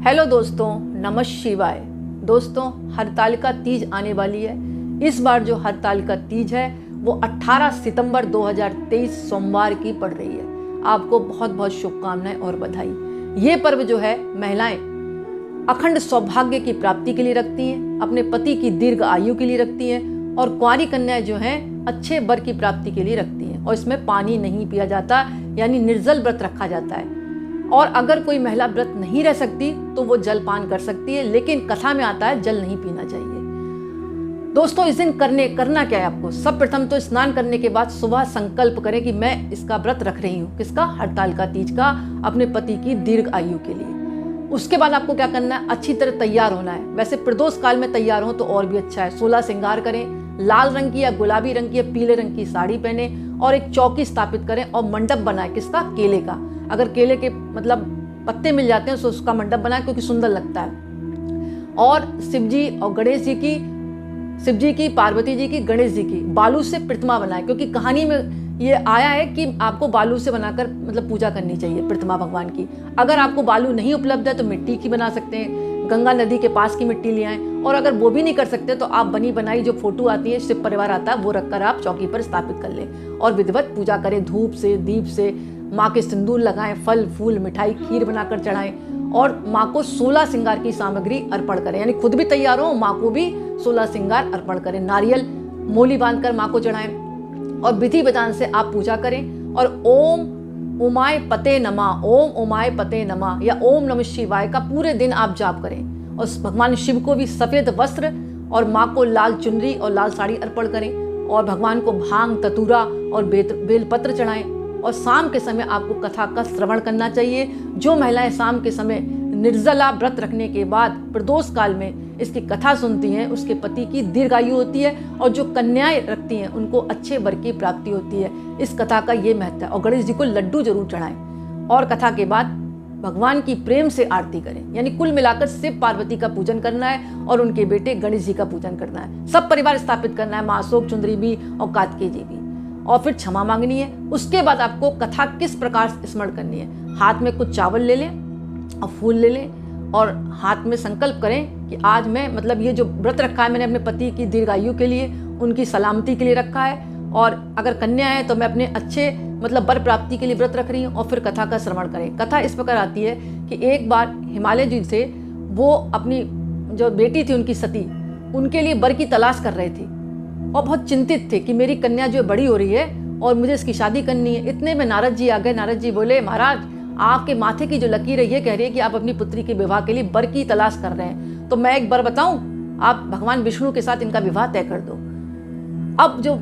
Hello दोस्तों, नमः शिवाय। दोस्तों, हरतालिका तीज आने वाली है। इस बार जो हरतालिका तीज है वो 18 सितंबर 2023 सोमवार की पड़ रही है। आपको बहुत बहुत शुभकामनाएं और बधाई। ये पर्व जो है महिलाएं अखंड सौभाग्य की प्राप्ति के लिए रखती हैं, अपने पति की दीर्घ आयु के लिए रखती हैं और कुंवारी कन्याएं जो हैं अच्छे वर की प्राप्ति के लिए रखती हैं। और इसमें पानी नहीं पिया जाता, यानी निर्जल व्रत रखा जाता है। और अगर कोई महिला व्रत नहीं रह सकती तो वो जलपान कर सकती है, लेकिन कथा में आता है जल नहीं पीना चाहिए। दोस्तों, इस दिन करना क्या है आपको? सब प्रथम तो स्नान करने के बाद सुबह संकल्प करें कि मैं इसका व्रत रख रही हूँ। किसका? हरतालिका तीज का, अपने पति की दीर्घ आयु के लिए। उसके बाद आपको क्या करना है? अच्छी तरह तैयार होना है। वैसे प्रदोष काल में तैयार हो तो और भी अच्छा है। 16 श्रृंगार करें, लाल रंग की या गुलाबी रंग की या पीले रंग की साड़ी पहने और एक चौकी स्थापित करें और मंडप बनाए। किसका? केले का। अगर केले के मतलब पत्ते मिल जाते हैं तो उसका मंडप बनाए, क्योंकि सुंदर लगता है। और शिव जी और गणेश जी की, शिव जी की, पार्वती जी की, गणेश जी की बालू से प्रतिमा बनाए, क्योंकि कहानी में ये आया है कि आपको बालू से बनाकर मतलब पूजा करनी चाहिए प्रतिमा भगवान की। अगर आपको बालू नहीं उपलब्ध है तो मिट्टी की बना सकते हैं, गंगा नदी के पास की मिट्टी ले आएं। और अगर वो भी नहीं कर सकते तो आप बनी बनाई जो फोटो आती है, शिव परिवार आता है, वो रखकर आप चौकी पर स्थापित कर लें और विधिवत पूजा करें। धूप से, दीप से माँ के सिंदूर लगाएं, फल फूल मिठाई खीर बनाकर चढ़ाएं और माँ को 16 श्रृंगार की सामग्री अर्पण करें। यानी खुद भी तैयार हो, माँ को भी 16 श्रृंगार अर्पण करें। नारियल मोली बांधकर माँ को चढ़ाएं और विधि विधान से आप पूजा करें। और ओम उमाय पते नमः, ओम उमाय पते नमः या ओम नमः शिवाय का पूरे दिन आप जाप करें। और भगवान शिव को भी सफेद वस्त्र और माँ को लाल चुनरी और लाल साड़ी अर्पण करें। और भगवान को भांग, ततूरा और बेलपत्र चढ़ाएं। और शाम के समय आपको कथा का श्रवण करना चाहिए। जो महिलाएं शाम के समय निर्जला व्रत रखने के बाद प्रदोष काल में इसकी कथा सुनती हैं, उसके पति की दीर्घायु होती है। और जो कन्याएं रखती हैं उनको अच्छे वर की प्राप्ति होती है। इस कथा का ये महत्व है। और गणेश जी को लड्डू जरूर चढ़ाएं। और कथा के बाद भगवान की प्रेम से आरती करें। यानी कुल मिलाकर शिव पार्वती का पूजन करना है और उनके बेटे गणेश जी का पूजन करना है। सब परिवार स्थापित करना है, माँ अशोक चुंदरी भी और कार्तिकेय जी भी। और फिर क्षमा मांगनी है। उसके बाद आपको कथा किस प्रकार स्मरण करनी है? हाथ में कुछ चावल ले लें और फूल ले लें और हाथ में संकल्प करें कि आज मैं मतलब ये जो व्रत रखा है मैंने अपने पति की दीर्घायु के लिए, उनकी सलामती के लिए रखा है। और अगर कन्या है तो मैं अपने अच्छे मतलब वर प्राप्ति के लिए व्रत रख रही हूँ। और फिर कथा का श्रवण करें। कथा इस प्रकार आती है कि एक बार हिमालय जी से वो अपनी जो बेटी थी उनकी सती, उनके लिए वर की तलाश कर रहे थे और बहुत चिंतित थे कि मेरी कन्या जो बड़ी हो रही है और मुझे इसकी शादी करनी है। इतने में नारद जी आ गए। नारद जी बोले, महाराज आपके माथे की जो लकीर है ये कह रही है कि आप अपनी पुत्री के विवाह के लिए वर की तलाश कर रहे हैं। तो मैं एक वर बताऊं, आप भगवान विष्णु के साथ इनका विवाह तय कर दो। अब जो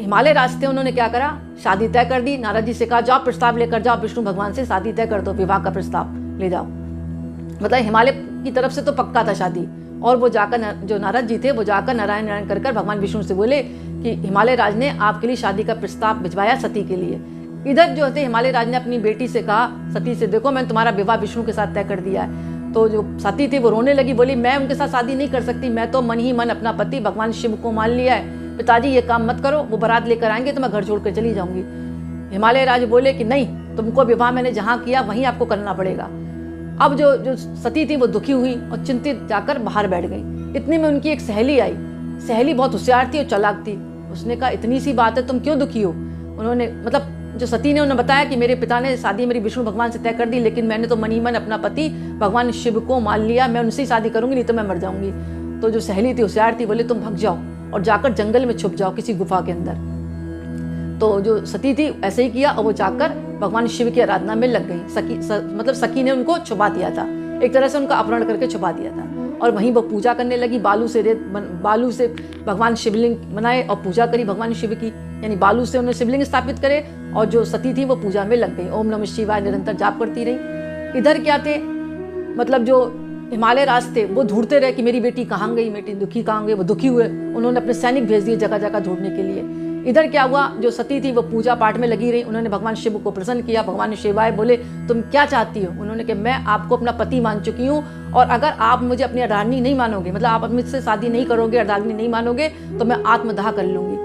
हिमालय राज थे उन्होंने क्या करा? शादी तय कर दी। नारद जी से कहा जाओ प्रस्ताव लेकर जाओ, विष्णु भगवान से शादी तय कर दो, विवाह का प्रस्ताव ले जाओ। मतलब हिमालय की तरफ से तो पक्का था शादी। और वो जाकर जो नारद जी थे वो जाकर नारायण नारायण कर भगवान विष्णु से बोले कि हिमालय राज ने आपके लिए शादी का प्रस्ताव भिजवाया सती के लिए। इधर जो थे हिमालय राज ने अपनी बेटी से कहा, सती से, देखो मैंने तुम्हारा विवाह विष्णु के साथ तय कर दिया है। तो जो सती थी वो रोने लगी, बोली मैं उनके साथ शादी नहीं कर सकती, मैं तो मन ही मन अपना पति भगवान शिव को मान लिया है। पिताजी ये काम मत करो, वो बारात लेकर आएंगे तो मैं घर छोड़कर चली जाऊंगी। हिमालय राज बोले कि नहीं, तुमको विवाह मैंने जहाँ किया वहीं आपको करना पड़ेगा। अब जो सती थी वो दुखी हुई और चिंतित जाकर बाहर बैठ गई। इतने में उनकी एक सहेली आई। सहेली बहुत होशियार थी और चालाक थी। उसने कहा, इतनी सी बात है, तुम क्यों दुखी हो? उन्होंने मतलब जो सती ने उन्हें बताया कि मेरे पिता ने शादी मेरी विष्णु भगवान से तय कर दी, लेकिन मैंने तो मन ही मन अपना पति भगवान शिव को मान लिया, मैं उनसे ही शादी करूंगी, नहीं तो मैं मर जाऊंगी। तो जो सहेली थी होशियार थी, बोले तुम भाग जाओ और जाकर जंगल में छुप जाओ किसी गुफा के अंदर। तो जो सती थी ऐसे ही किया और वो जाकर भगवान शिव की आराधना में लग गई। सखी ने उनको छुपा दिया था, एक तरह से उनका अपहरण करके छुपा दिया था। और वहीं वो पूजा करने लगी। बालू से भगवान शिवलिंग बनाए और पूजा करी भगवान शिव की। यानी बालू से उन्होंने शिवलिंग स्थापित करे और जो सती थी वो पूजा में लग गई। ओम नमः शिवाय निरंतर जाप करती रही। इधर क्या थे, मतलब जो हिमालय राज थे वो ढूंढते रहे कि मेरी बेटी कहाँ गई, मेरी दुखी कहाँ गई। वो दुखी हुए, उन्होंने अपने सैनिक भेज दिए जगह जगह ढूंढने के लिए। इधर क्या हुआ, जो सती थी वो पूजा पाठ में लगी रही। उन्होंने भगवान शिव को प्रसन्न किया। भगवान शिवाय बोले, तुम क्या चाहती हो? उन्होंने कहा, मैं आपको अपना पति मान चुकी हूँ और अगर आप मुझे अपनी अर्धांगिनी नहीं मानोगे, मतलब आप मुझसे शादी नहीं करोगे, अर्धांगिनी नहीं मानोगे, तो मैं आत्मदाह कर लूंगी।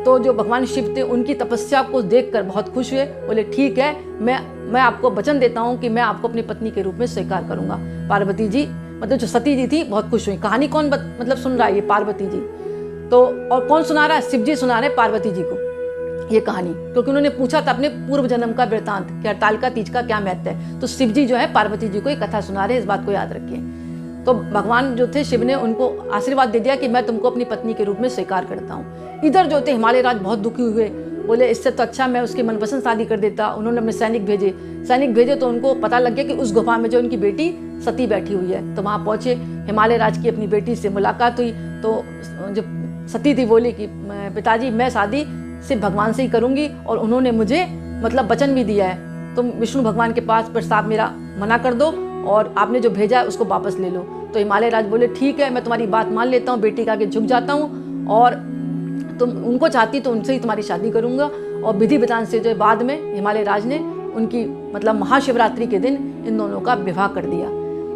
तो जो भगवान शिव थे उनकी तपस्या को देखकर बहुत खुश हुए, बोले ठीक है, मैं आपको वचन देता हूँ कि मैं आपको अपनी पत्नी के रूप में स्वीकार करूँगा। पार्वती जी मतलब जो सती जी थी बहुत खुश हुई। कहानी कौन मतलब सुन रहा है? ये पार्वती जी। तो और कौन सुना रहा है? शिव जी सुना रहे पार्वती जी को ये कहानी, क्योंकि उन्होंने पूछा था अपने पूर्व जन्म का वृतांत कि हरतालिका तीज का क्या महत्व है। तो शिव जी जो है पार्वती जी को ये कथा सुना रहे, इस बात को याद रखिए। तो भगवान जो थे शिव ने उनको आशीर्वाद दे दिया कि मैं तुमको अपनी पत्नी के रूप में स्वीकार करता हूँ। इधर जो थे हिमालय राज बहुत दुखी हुए, बोले इससे तो अच्छा मैं उसकी मनपसंद शादी कर देता। उन्होंने अपने सैनिक भेजे तो उनको पता लग गया कि उस गुफा में जो उनकी बेटी सती बैठी हुई है। तो वहाँ पहुँचे, हिमालय राज की अपनी बेटी से मुलाकात हुई। तो जो सती थी बोली कि पिताजी मैं शादी सिर्फ भगवान से ही करूँगी, और उन्होंने मुझे मतलब वचन भी दिया है, तुम विष्णु भगवान के पास प्रस्ताव मेरा मना कर दो और आपने जो भेजा है उसको वापस ले लो। तो हिमालय राज बोले ठीक है, मैं तुम्हारी बात मान लेता हूँ, बेटी के आगे झुक जाता हूँ, और तुम उनको चाहती तो उनसे ही तुम्हारी शादी करूँगा। और विधि विधान से जो बाद में हिमालय राज ने उनकी मतलब महाशिवरात्रि के दिन इन दोनों का विवाह कर दिया।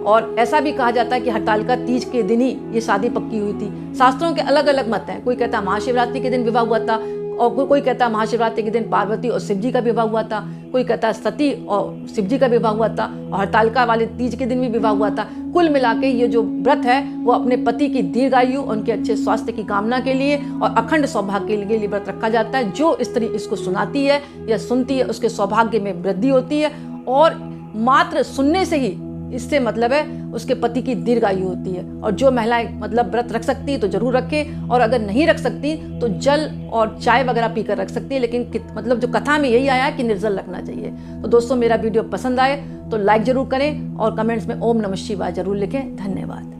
और ऐसा भी कहा जाता है कि हरतालिका तीज के दिन ही ये शादी पक्की हुई थी। शास्त्रों के अलग अलग मत हैं, कोई कहता है महाशिवरात्रि के दिन विवाह हुआ था, और कोई कहता है महाशिवरात्रि के दिन पार्वती और शिव जी का विवाह हुआ था, कोई कहता है सती और शिव जी का विवाह हुआ था, और हरतालिका वाले तीज के दिन भी विवाह हुआ था। कुल मिला के ये जो व्रत है वो अपने पति की दीर्घायु, उनके अच्छे स्वास्थ्य की कामना के लिए और अखंड सौभाग्य के लिए व्रत रखा जाता है। जो स्त्री इसको सुनाती है या सुनती है उसके सौभाग्य में वृद्धि होती है, और मात्र सुनने से ही इससे मतलब है उसके पति की दीर्घायु होती है। और जो महिलाएं मतलब व्रत रख सकती है तो जरूर रखे, और अगर नहीं रख सकती तो जल और चाय वगैरह पीकर रख सकती है। लेकिन मतलब जो कथा में यही आया है कि निर्जल रखना चाहिए। तो दोस्तों मेरा वीडियो पसंद आए तो लाइक जरूर करें और कमेंट्स में ओम नमः शिवाय जरूर लिखें। धन्यवाद।